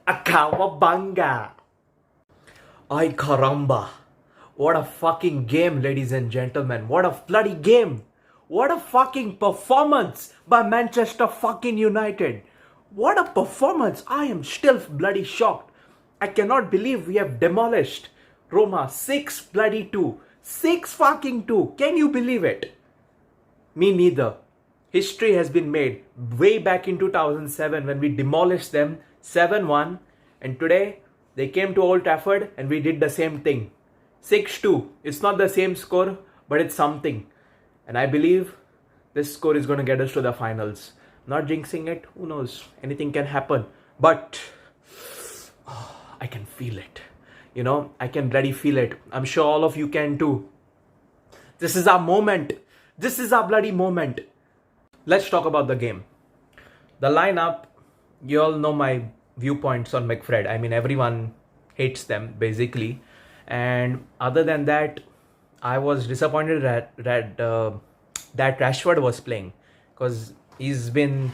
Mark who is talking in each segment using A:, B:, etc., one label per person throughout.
A: Akawabanga. Ay caramba. What a fucking game, ladies and gentlemen. What a bloody game. What a fucking performance by Manchester fucking United. What a performance. I am still bloody shocked. I cannot believe we have demolished Roma 6 bloody 2. 6 fucking 2. Can you believe it? Me neither. History has been made way back in 2007 when we demolished them 7-1, and today they came to Old Trafford and we did the same thing. 6-2. It's not the same score, but it's something. And I believe this score is going to get us to the finals. Not jinxing it, who knows? Anything can happen. But I can feel it. I can really feel it. I'm sure all of you can too. This is our moment. This is our bloody moment. Let's talk about the game. The lineup, you all know my viewpoints on McFred. I mean, everyone hates them, basically. And other than that, I was disappointed that Rashford was playing because he's been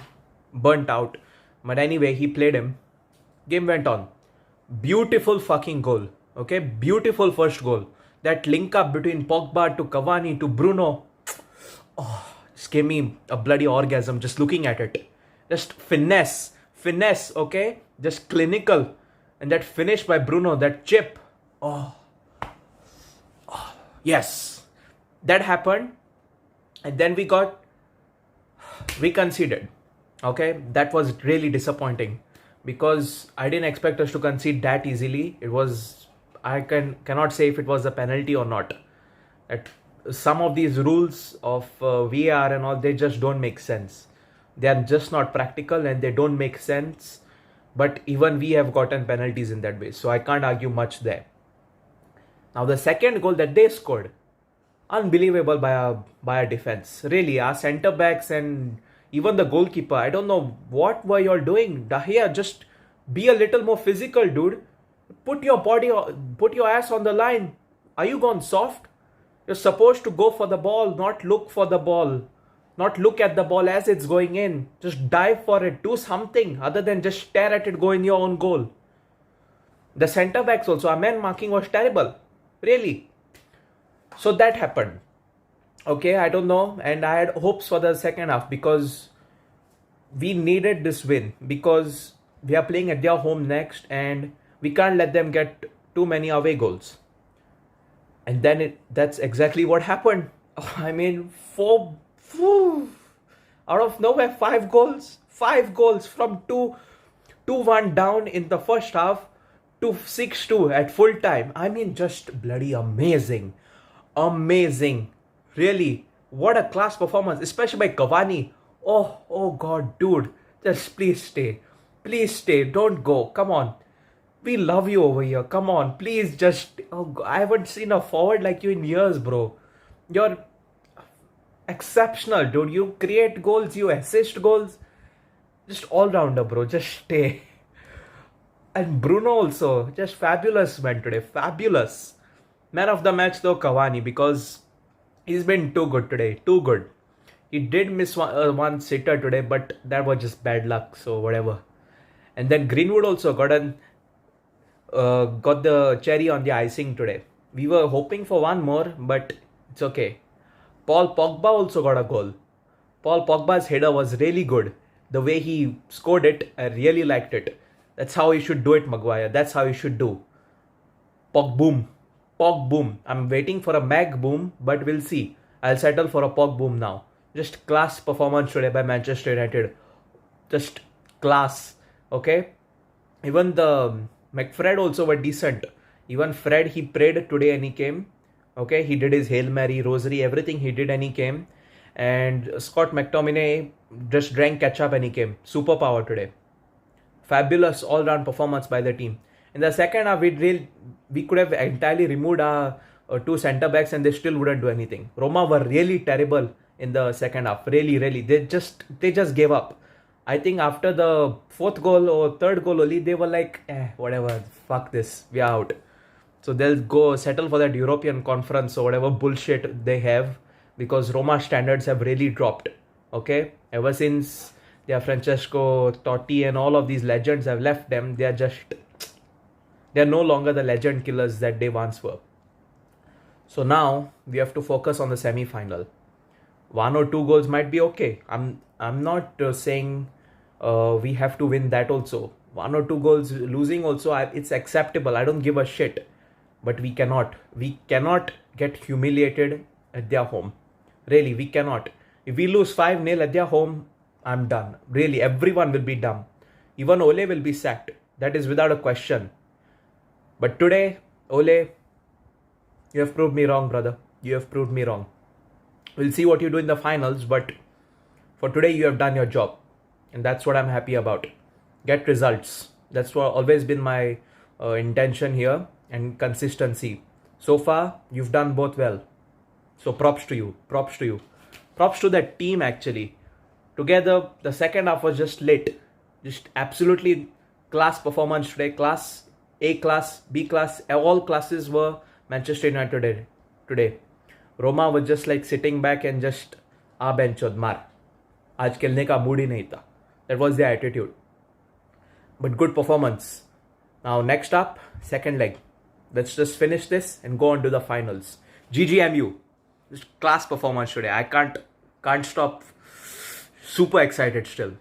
A: burnt out. But anyway, he played him. Game went on. Beautiful fucking goal. Okay, beautiful first goal. That link up between Pogba to Cavani to Bruno. Oh, just gave me a bloody orgasm just looking at it. Just finesse, okay? Just clinical. And that finish by Bruno, that chip. Oh, yes. That happened. And then we conceded. Okay, that was really disappointing because I didn't expect us to concede that easily. I cannot say if it was a penalty or not. That some of these rules of VAR and all, they just don't make sense. They are just not practical and they don't make sense. But even we have gotten penalties in that way, so I can't argue much there. Now the second goal that they scored, unbelievable by our defense. Really, our centre backs and even the goalkeeper. I don't know what were you all doing. Dahia, just be a little more physical, dude. Put your ass on the line. Are you gone soft? You're supposed to go for the ball, not look for the ball. Not look at the ball as it's going in. Just dive for it. Do something other than just stare at it go in your own goal. The centre backs also, our man marking was terrible. Really. So that happened. Okay, I don't know. And I had hopes for the second half because we needed this win. Because we are playing at their home next and we can't let them get too many away goals. And then that's exactly what happened. I mean, out of nowhere, 5 goals. 5 goals from 2-1 down in the first half to 6-2 at full time. I mean, just bloody amazing. Amazing. Really, what a class performance, especially by Cavani. Oh God, dude. Just please stay. Please stay. Don't go. Come on. We love you over here. Come on. Please just... I haven't seen a forward like you in years, bro. You're exceptional, dude. You create goals. You assist goals. Just all-rounder, bro. Just stay. And Bruno also. Just fabulous, man, today. Fabulous. Man of the match, though, Cavani. Because he's been too good today. Too good. He did miss one sitter today. But that was just bad luck. So, whatever. And then Greenwood also got the cherry on the icing today. We were hoping for one more, but it's okay. Paul Pogba also got a goal. Paul Pogba's header was really good. The way he scored it, I really liked it. That's how he should do it, Maguire. That's how he should do. Pog boom. Pog boom. I'm waiting for a Mag boom, but we'll see. I'll settle for a Pog boom now. Just class performance today by Manchester United. Just class. Okay? Even the McFred also were decent. Even Fred, he prayed today and he came. Okay, he did his Hail Mary, Rosary, everything he did and he came. And Scott McTominay just drank ketchup and he came. Superpower today. Fabulous all-round performance by the team. In the second half, we could have entirely removed our 2 centre-backs and they still wouldn't do anything. Roma were really terrible in the second half. Really. They just gave up. I think after the 4th goal or 3rd goal only, they were like, whatever, fuck this, we are out. So they'll go settle for that European conference or whatever bullshit they have because Roma standards have really dropped. Okay? Ever since Their Francesco Totti and all of these legends have left them. They're no longer the legend killers that they once were. So now we have to focus on the semi-final. 1 or 2 goals might be okay. I'm not saying we have to win that also. 1 or 2 goals losing also, it's acceptable. I don't give a shit. But we cannot get humiliated at their home. Really, we cannot. If we lose 5-0 at their home, I'm done. Really, everyone will be dumb. Even Ole will be sacked. That is without a question. But today, Ole, you have proved me wrong, brother. You have proved me wrong. We'll see what you do in the finals, but for today, you have done your job. And that's what I'm happy about. Get results. That's what always been my intention here, and consistency. So far, you've done both well. So props to you. Props to you. Props to that team, actually. Together, the second half was just lit. Just absolutely class performance today. Class, A class, B class, all classes were Manchester United today. Roma was just like sitting back and just, benchod mar. आज खेलने का mood ही नहीं था. That was their attitude. But good performance. Now next up, second leg. Let's just finish this and go on to the finals. GGMU. Just class performance today. I can't stop. Super excited still.